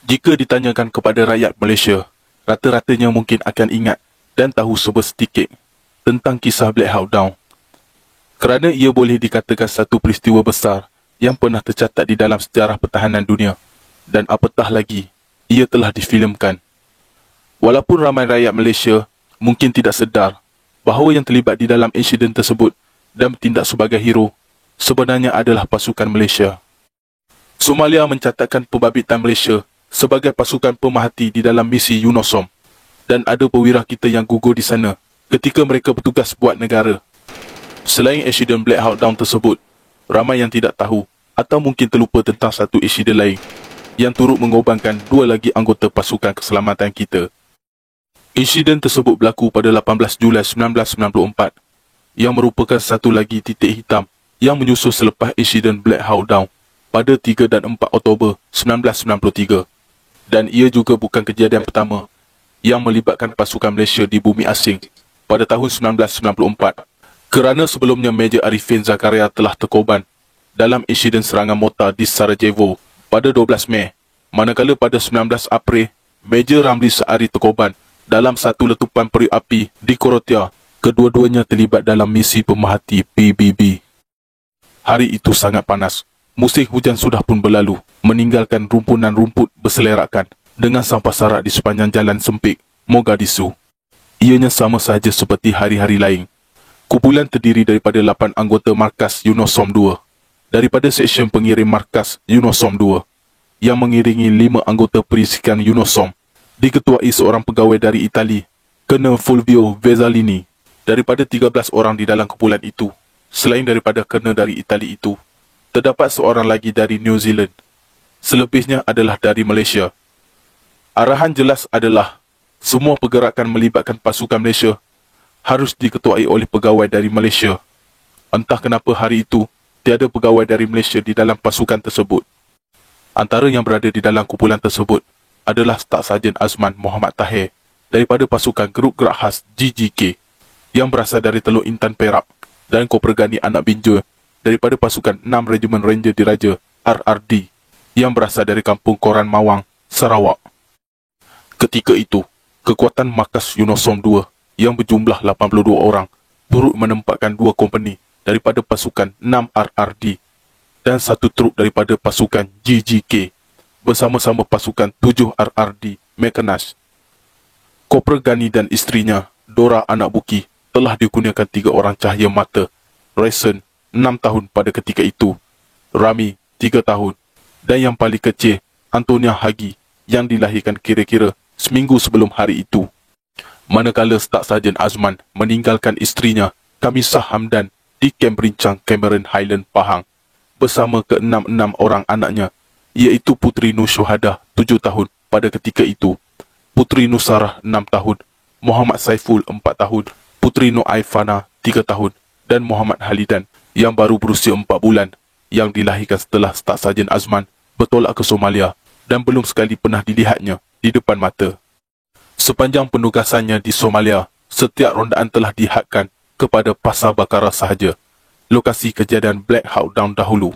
Jika ditanyakan kepada rakyat Malaysia, rata-ratanya mungkin akan ingat dan tahu sedikit tentang kisah Black Hawk Down. Kerana ia boleh dikatakan satu peristiwa besar yang pernah tercatat di dalam sejarah pertahanan dunia, dan apatah lagi, ia telah difilmkan. Walaupun ramai rakyat Malaysia mungkin tidak sedar bahawa yang terlibat di dalam insiden tersebut dan bertindak sebagai hero sebenarnya adalah pasukan Malaysia. Somalia mencatatkan pembabitan Malaysia sebagai pasukan pemerhati di dalam misi UNOSOM, dan ada perwira kita yang gugur di sana ketika mereka bertugas buat negara. Selain insiden Black Hawk Down tersebut, ramai yang tidak tahu atau mungkin terlupa tentang satu insiden lain yang turut mengorbankan dua lagi anggota pasukan keselamatan kita. Insiden tersebut berlaku pada 18 Julai 1994 yang merupakan satu lagi titik hitam yang menyusul selepas insiden Black Hawk Down pada 3 dan 4 Oktober 1993. Dan ia juga bukan kejadian pertama yang melibatkan pasukan Malaysia di bumi asing pada tahun 1994. Kerana sebelumnya Major Arifin Zakaria telah terkorban dalam insiden serangan mortar di Sarajevo pada 12 Mei, manakala pada 19 April, Major Ramli Saari terkorban dalam satu letupan periuk api di Korotia. Kedua-duanya terlibat dalam misi pemerhati PBB. Hari itu sangat panas. Musim hujan sudah pun berlalu, meninggalkan rumpunan rumput berselerakkan dengan sampah sarak di sepanjang jalan sempit Mogadishu. Ianya sama sahaja seperti hari-hari lain. Kumpulan terdiri daripada 8 anggota markas UNOSOM 2, daripada seksyen pengirim markas UNOSOM 2, yang mengiringi 5 anggota perisikan UNOSOM, diketuai seorang pegawai dari Itali, Colonel Fulvio Vezzalini. Daripada 13 orang di dalam kumpulan itu, selain daripada Colonel dari Itali itu, terdapat seorang lagi dari New Zealand. Selebihnya adalah dari Malaysia. Arahan jelas adalah semua pergerakan melibatkan pasukan Malaysia harus diketuai oleh pegawai dari Malaysia. Entah kenapa hari itu tiada pegawai dari Malaysia di dalam pasukan tersebut. Antara yang berada di dalam kumpulan tersebut adalah Staf Sarjan Azman Muhammad Tahir daripada pasukan Grup Gerak Khas GGK yang berasal dari Teluk Intan Perak, dan Kopergani Anak Binjua daripada pasukan 6 Regimen Ranger Diraja RRD yang berasal dari Kampung Koran Mawang, Sarawak. Ketika itu, kekuatan markas UNOSOM 2 yang berjumlah 82 orang turut menempatkan 2 kompani daripada pasukan 6 RRD dan 1 truk daripada pasukan GGK bersama-sama pasukan 7 RRD Mechanized. Kopral Gani dan isterinya, Dora Anak Buki, telah dikurniakan 3 orang cahaya mata. Rayson, 6 tahun pada ketika itu, Rami, 3 tahun, dan yang paling kecil, Antonia Hagi, yang dilahirkan kira-kira seminggu sebelum hari itu. Manakala Staf Sarjan Azman meninggalkan isterinya, Kamisah Hamdan, di Kem Berincang Cameron Highland, Pahang, bersama ke-6 orang anaknya, iaitu Puteri Nur Syuhada, 7 tahun pada ketika itu, Puteri Nur Sarah, 6 tahun, Muhammad Saiful, 4 tahun, Puteri Nur Aifana, 3 tahun, dan Muhammad Halidan yang baru berusia 4 bulan, yang dilahirkan setelah Staf Sarjan Azman bertolak ke Somalia dan belum sekali pernah dilihatnya di depan mata. Sepanjang penugasannya di Somalia, setiap rondaan telah dihadkan kepada Pasar Bakara sahaja, lokasi kejadian Black Hawk Down dahulu.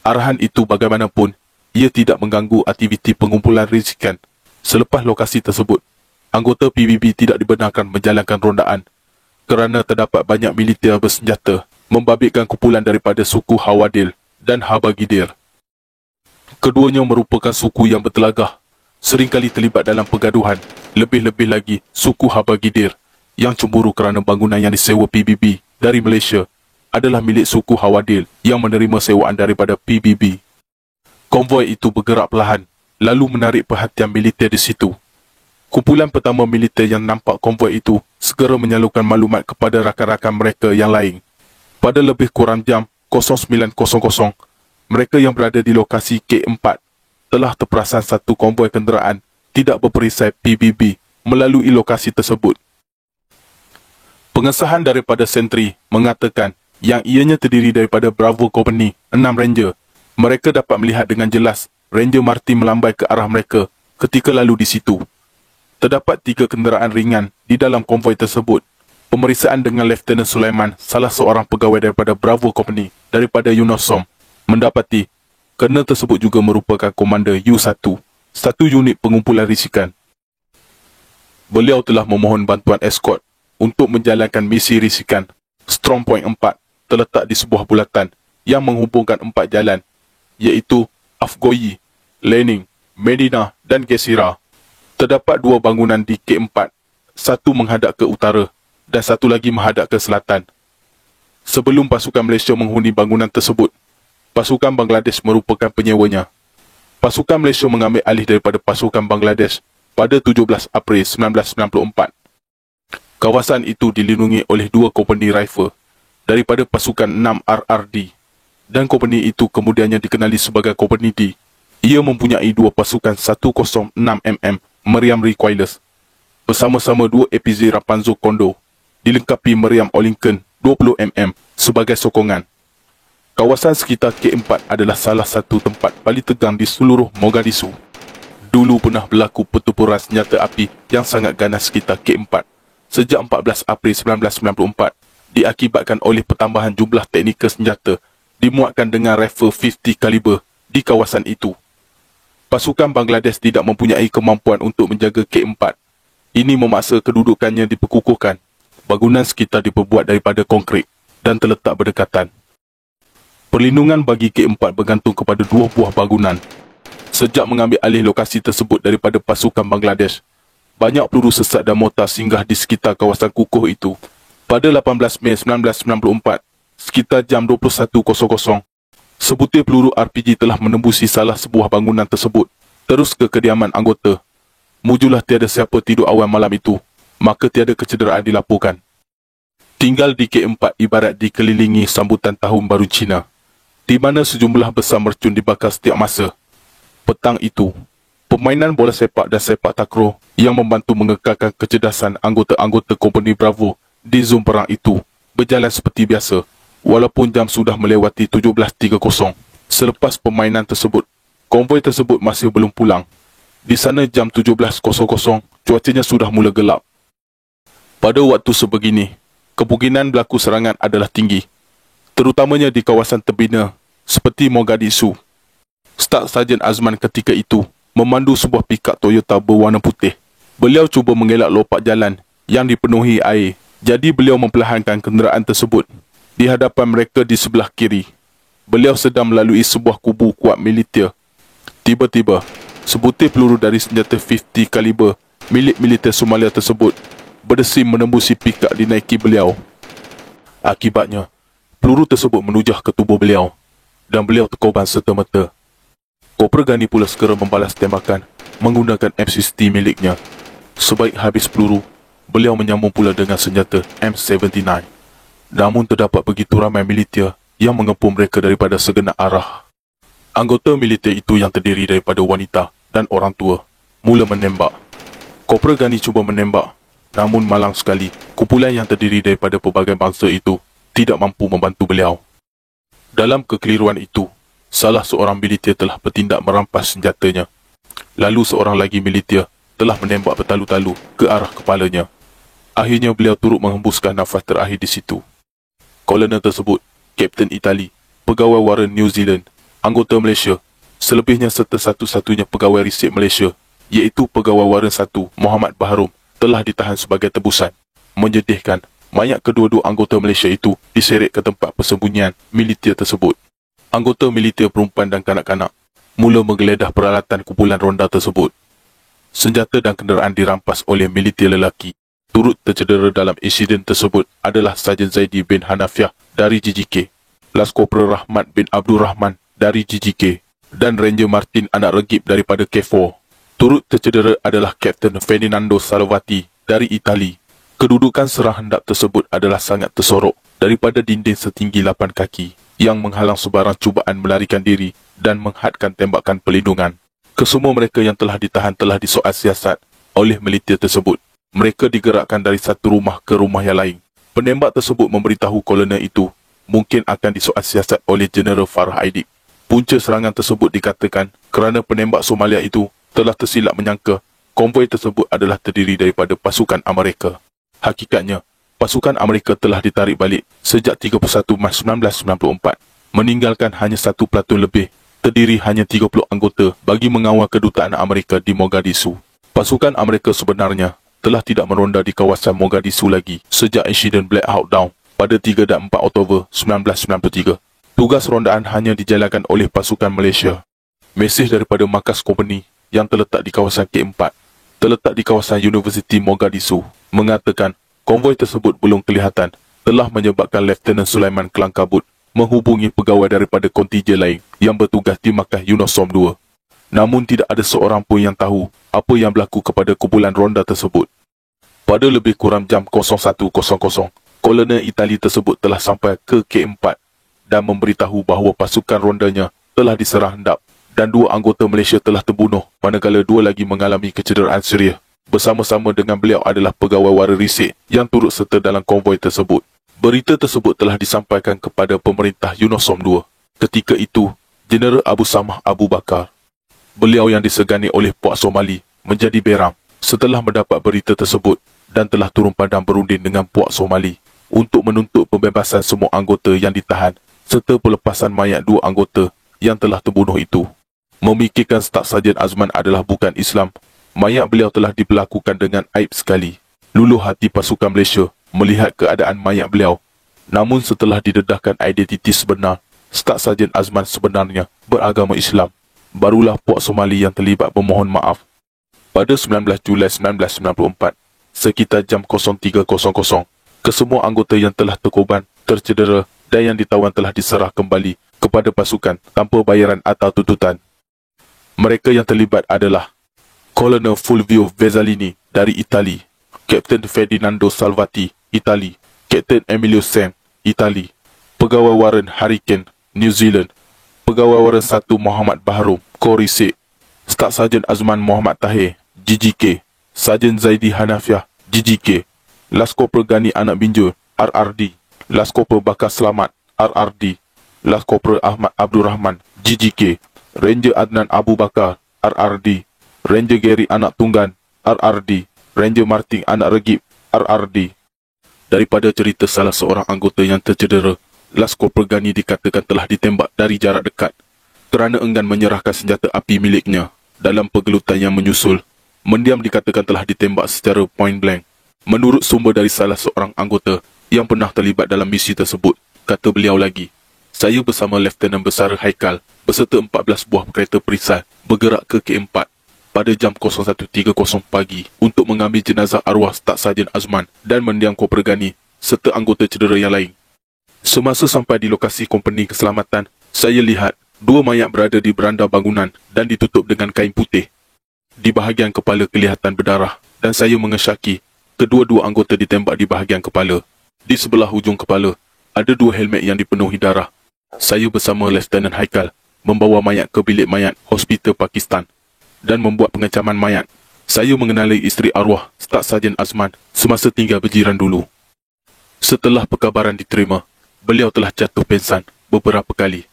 Arahan itu bagaimanapun, ia tidak mengganggu aktiviti pengumpulan risikan. Selepas lokasi tersebut, anggota PBB tidak dibenarkan menjalankan rondaan kerana terdapat banyak militer bersenjata membabitkan kumpulan daripada suku Hawadil dan Habagidir. Keduanya merupakan suku yang bertelagah, seringkali terlibat dalam pergaduhan, lebih-lebih lagi suku Habagidir yang cemburu kerana bangunan yang disewa PBB dari Malaysia adalah milik suku Hawadil yang menerima sewaan daripada PBB. Konvoi itu bergerak perlahan, lalu menarik perhatian militer di situ. Kumpulan pertama militer yang nampak konvoi itu segera menyalurkan maklumat kepada rakan-rakan mereka yang lain. Pada lebih kurang jam 09.00, mereka yang berada di lokasi K4 telah terperasan satu konvoi kenderaan tidak berperisai PBB melalui lokasi tersebut. Pengesahan daripada sentri mengatakan yang ianya terdiri daripada Bravo Company 6 Ranger. Mereka dapat melihat dengan jelas Ranger Martin melambai ke arah mereka ketika lalu di situ. Terdapat 3 kenderaan ringan di dalam konvoi tersebut. Pemeriksaan dengan Lieutenant Sulaiman, salah seorang pegawai daripada Bravo Company daripada UNOSOM, mendapati Colonel tersebut juga merupakan komander U1 satu unit pengumpulan risikan. Beliau telah memohon bantuan eskort untuk menjalankan misi risikan. Strong Point 4 terletak di sebuah bulatan yang menghubungkan 4 jalan, iaitu Afgoye, Lening, Medina dan Gesira. Terdapat 2 bangunan di K4, satu menghadap ke utara dan satu lagi menghadap ke selatan. Sebelum pasukan Malaysia menghuni bangunan tersebut, pasukan Bangladesh merupakan penyewanya. Pasukan Malaysia mengambil alih daripada pasukan Bangladesh pada 17 April 1994. Kawasan itu dilindungi oleh 2 kompani rifle daripada pasukan 6 RRD dan kompani itu kemudiannya dikenali sebagai kompani D. Ia mempunyai 2 pasukan 106 mm meriam recoilless bersama-sama 2 APZ Rapunzel Kondo dilengkapi meriam Olinken 20 mm sebagai sokongan. Kawasan sekitar K4 adalah salah satu tempat paling tegang di seluruh Mogadishu. Dulu pernah berlaku pertempuran senjata api yang sangat ganas sekitar K4 sejak 14 April 1994 diakibatkan oleh pertambahan jumlah teknikal senjata dimuatkan dengan rifle 50 kaliber di kawasan itu. Pasukan Bangladesh tidak mempunyai kemampuan untuk menjaga K4. Ini memaksa kedudukannya diperkukuhkan. Bangunan sekitar diperbuat daripada konkrit dan terletak berdekatan. Perlindungan bagi K4 bergantung kepada 2 buah bangunan. Sejak mengambil alih lokasi tersebut daripada pasukan Bangladesh, banyak peluru sesat dan mortar singgah di sekitar kawasan kukuh itu. Pada 18 Mei 1994, sekitar jam 21.00, sebutir peluru RPG telah menembusi salah sebuah bangunan tersebut, terus ke kediaman anggota. Mujulah tiada siapa tidur awal malam itu, maka tiada kecederaan dilaporkan. Tinggal di K4 ibarat dikelilingi sambutan Tahun Baru Cina, di mana sejumlah besar mercun dibakar setiap masa. Petang itu, permainan bola sepak dan sepak takraw yang membantu mengekalkan kecerdasan anggota-anggota Kompani Bravo di zon perang itu berjalan seperti biasa, walaupun jam sudah melewati 17.30. Selepas permainan tersebut, konvoi tersebut masih belum pulang. Di sana jam 17.00, cuacanya sudah mula gelap. Pada waktu sebegini, kemungkinan berlaku serangan adalah tinggi, terutamanya di kawasan terbina seperti Mogadishu. Staf Sarjan Azman ketika itu memandu sebuah pikap Toyota berwarna putih. Beliau cuba mengelak lopak jalan yang dipenuhi air, jadi beliau memperlahankan kenderaan tersebut. Di hadapan mereka di sebelah kiri, beliau sedang melalui sebuah kubu kuat militer. Tiba-tiba, sebutir peluru dari senjata 50 kaliber milik militer Somalia tersebut berdesi menembusi pikap dinaiki beliau. Akibatnya, peluru tersebut menujah ke tubuh beliau dan beliau terkorban serta-merta. Kopra Gani pula segera membalas tembakan menggunakan M60 miliknya. Sebaik habis peluru, beliau menyambung pula dengan senjata M79. Namun terdapat begitu ramai militer yang mengepung mereka daripada segenap arah. Anggota militer itu yang terdiri daripada wanita dan orang tua mula menembak. Kopra Gani cuba menembak, namun malang sekali kumpulan yang terdiri daripada pelbagai bangsa itu tidak mampu membantu beliau. Dalam kekeliruan itu, salah seorang militer telah bertindak merampas senjatanya. Lalu seorang lagi militer telah menembak bertalu-talu ke arah kepalanya. Akhirnya beliau turut menghembuskan nafas terakhir di situ. Kolonel tersebut, Kapten Itali, pegawai waran New Zealand, anggota Malaysia, selebihnya serta satu-satunya pegawai risik Malaysia, iaitu pegawai waran 1 Muhammad Baharum, telah ditahan sebagai tebusan. Menyedihkan, mayat kedua-dua anggota Malaysia itu diseret ke tempat persembunyian militer tersebut. Anggota militer perempuan dan kanak-kanak mula menggeledah peralatan kumpulan ronda tersebut. Senjata dan kenderaan dirampas oleh militer lelaki. Turut tercedera dalam insiden tersebut adalah Sarjan Zaidi bin Hanafiah dari JJK, Laskopra Rahmat bin Abdul Rahman dari JJK, dan Ranger Martin anak regib daripada K4. Turut tercedera adalah Kapten Ferdinando Salvati dari Itali. Kedudukan serang hendap tersebut adalah sangat tersorok daripada dinding setinggi 8 kaki yang menghalang sebarang cubaan melarikan diri dan menghadkan tembakan perlindungan. Kesemua mereka yang telah ditahan telah disoal siasat oleh militer tersebut. Mereka digerakkan dari satu rumah ke rumah yang lain. Penembak tersebut memberitahu kolonel itu mungkin akan disoal siasat oleh Jeneral Farah Aidik. Punca serangan tersebut dikatakan kerana penembak Somalia itu telah tersilap menyangka konvoi tersebut adalah terdiri daripada pasukan Amerika. Hakikatnya, pasukan Amerika telah ditarik balik sejak 31 Mac 1994, meninggalkan hanya 1 pelatun lebih terdiri hanya 30 anggota bagi mengawal kedutaan Amerika di Mogadishu. Pasukan Amerika sebenarnya telah tidak meronda di kawasan Mogadishu lagi sejak insiden Black Hawk Down pada 3 dan 4 Oktober 1993. Tugas rondaan hanya dijalankan oleh pasukan Malaysia. Mesej daripada markas company yang terletak di kawasan K4, terletak di kawasan Universiti Mogadishu, mengatakan konvoi tersebut belum kelihatan telah menyebabkan Lieutenant Sulaiman kelang kabut menghubungi pegawai daripada kontijen lain yang bertugas di markas UNOSOM 2. Namun tidak ada seorang pun yang tahu apa yang berlaku kepada kumpulan ronda tersebut. Pada lebih kurang jam 01.00, kolonel Itali tersebut telah sampai ke K4 dan memberitahu bahawa pasukan rondanya telah diserang hendap dan 2 anggota Malaysia telah terbunuh manakala 2 lagi mengalami kecederaan serius. Bersama-sama dengan beliau adalah pegawai wara risik yang turut serta dalam konvoi tersebut. Berita tersebut telah disampaikan kepada pemerintah UNOSOM 2. Ketika itu, Jeneral Abu Samah Abu Bakar, beliau yang disegani oleh Puak Somali, menjadi beram setelah mendapat berita tersebut dan telah turun padang berunding dengan Puak Somali untuk menuntut pembebasan semua anggota yang ditahan serta pelepasan mayat 2 anggota yang telah terbunuh itu. Memikirkan Staf Sarjan Azman adalah bukan Islam, mayat beliau telah diperlakukan dengan aib sekali. Luluh hati pasukan Malaysia melihat keadaan mayat beliau. Namun setelah didedahkan identiti sebenar, Staf Sarjan Azman sebenarnya beragama Islam, barulah Puak Somali yang terlibat memohon maaf. Pada 19 Julai 1994, sekitar jam 03.00, kesemua anggota yang telah terkorban, tercedera dan yang ditawan telah diserah kembali kepada pasukan tanpa bayaran atau tuntutan. Mereka yang terlibat adalah Kolonel Fulvio Vezzalini dari Itali, Kapten Ferdinando Salvati, Itali, Kapten Emilio Sam, Itali, Pegawai Warren Hurricane, New Zealand, Pegawai Warren 1 Muhammad Bahrum, Korisik, Staf Sarjan Azman Muhammad Tahir, GGK, Sarjan Zaidi Hanafiah, GGK, Laskopral Gani Anak Binjur, RRD, Laskopral Bakar Selamat, RRD, Laskopral Ahmad Abdul Rahman, GGK, Ranger Adnan Abu Bakar, RRD, Ranger Gary Anak Tunggan, RRD, Ranger Martin Anak Regip, RRD. Daripada cerita salah seorang anggota yang tercedera, Laskopral Gani dikatakan telah ditembak dari jarak dekat kerana enggan menyerahkan senjata api miliknya. Dalam pergelutan yang menyusul, mendiam dikatakan telah ditembak secara point blank. Menurut sumber dari salah seorang anggota yang pernah terlibat dalam misi tersebut, kata beliau lagi, saya bersama Lieutenant Besar Haikal beserta 14 buah kereta perisai bergerak ke K4 pada jam 01.30 pagi untuk mengambil jenazah arwah Staf Sarjan Azman dan mendiam Kopral Gani serta anggota cedera yang lain. Semasa sampai di lokasi kompeni keselamatan, saya lihat 2 mayat berada di beranda bangunan dan ditutup dengan kain putih. Di bahagian kepala kelihatan berdarah dan saya mengesyaki kedua-dua anggota ditembak di bahagian kepala. Di sebelah hujung kepala, ada 2 helmet yang dipenuhi darah. Saya bersama Lieutenant Haikal membawa mayat ke bilik mayat Hospital Pakistan dan membuat pengecaman mayat. Saya mengenali isteri arwah Staf Sarjan Azman semasa tinggal berjiran dulu. Setelah perkabaran diterima, beliau telah jatuh pingsan beberapa kali.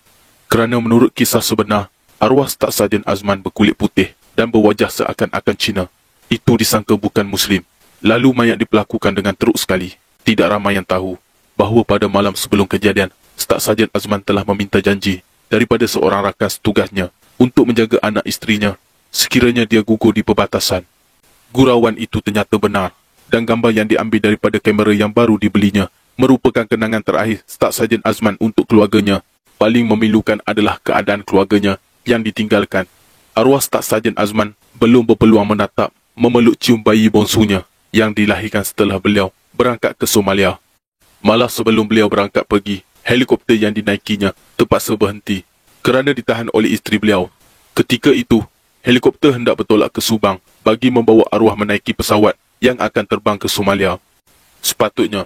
Kerana menurut kisah sebenar, arwah Staf Sarjan Azman berkulit putih dan berwajah seakan-akan Cina. Itu disangka bukan Muslim. Lalu mayat diperlakukan dengan teruk sekali. Tidak ramai yang tahu bahawa pada malam sebelum kejadian, Staf Sarjan Azman telah meminta janji daripada seorang rakan tugasnya untuk menjaga anak isterinya sekiranya dia gugur di perbatasan. Gurauan itu ternyata benar dan gambar yang diambil daripada kamera yang baru dibelinya merupakan kenangan terakhir Staf Sarjan Azman untuk keluarganya. Paling memilukan adalah keadaan keluarganya yang ditinggalkan. Arwah Staf Sarjan Azman belum berpeluang menatap, memeluk cium bayi bongsunya yang dilahirkan setelah beliau berangkat ke Somalia. Malah sebelum beliau berangkat pergi, helikopter yang dinaikinya terpaksa berhenti kerana ditahan oleh isteri beliau. Ketika itu, helikopter hendak bertolak ke Subang bagi membawa arwah menaiki pesawat yang akan terbang ke Somalia. Sepatutnya,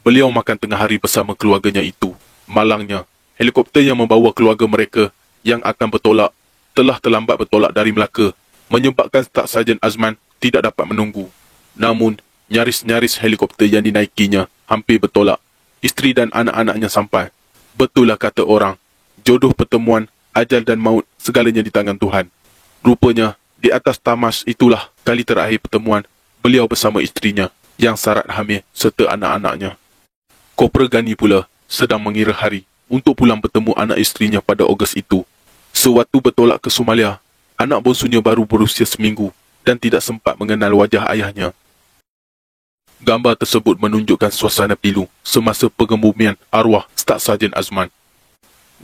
beliau makan tengah hari bersama keluarganya itu. Malangnya, helikopter yang membawa keluarga mereka yang akan bertolak telah terlambat bertolak dari Melaka, menyebabkan Staf Sarjan Azman tidak dapat menunggu. Namun, nyaris-nyaris helikopter yang dinaikinya hampir bertolak. Isteri dan anak-anaknya sampai. Betul lah kata orang, jodoh pertemuan, ajal dan maut segalanya di tangan Tuhan. Rupanya, di atas tamas itulah kali terakhir pertemuan beliau bersama isterinya yang syarat hamil serta anak-anaknya. Kopral Gani pula sedang mengira hari untuk pulang bertemu anak isterinya pada Ogos itu. Sewaktu bertolak ke Somalia, anak bongsunya baru berusia seminggu dan tidak sempat mengenal wajah ayahnya. Gambar tersebut menunjukkan suasana pilu semasa pengebumian arwah Staf Sarjan Azman.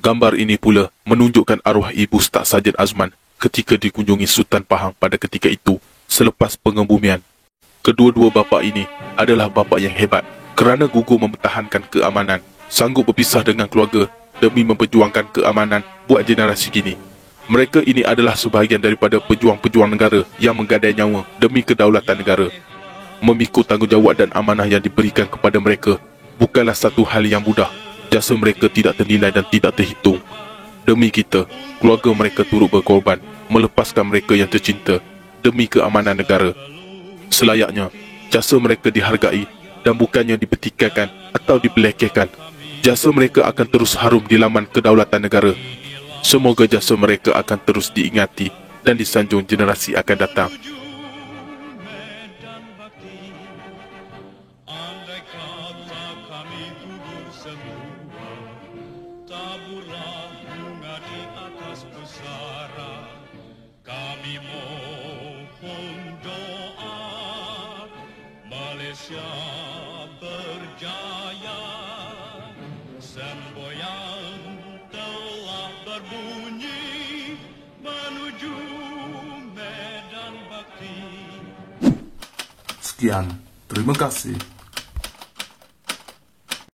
Gambar ini pula menunjukkan arwah ibu Staf Sarjan Azman ketika dikunjungi Sultan Pahang pada ketika itu selepas pengebumian. Kedua-dua bapa ini adalah bapa yang hebat kerana gugur mempertahankan keamanan, sanggup berpisah dengan keluarga demi memperjuangkan keamanan buat generasi kini. Mereka ini adalah sebahagian daripada pejuang-pejuang negara yang menggadai nyawa demi kedaulatan negara. Memikul tanggungjawab dan amanah yang diberikan kepada mereka bukanlah satu hal yang mudah. Jasa mereka tidak ternilai dan tidak terhitung. Demi kita, keluarga mereka turut berkorban, melepaskan mereka yang tercinta demi keamanan negara. Selayaknya, jasa mereka dihargai dan bukannya dipertikaikan atau dipelekehkan. Jasa mereka akan terus harum di laman kedaulatan negara. Semoga jasa mereka akan terus diingati dan disanjung generasi akan datang. Andai kata kami gugur semua, taburlah bunga di atas pusara. Kami mohon doa, Malaysia berjaya. Semboyan telah berbunyi menuju medan bakti. Sekian, terima kasih.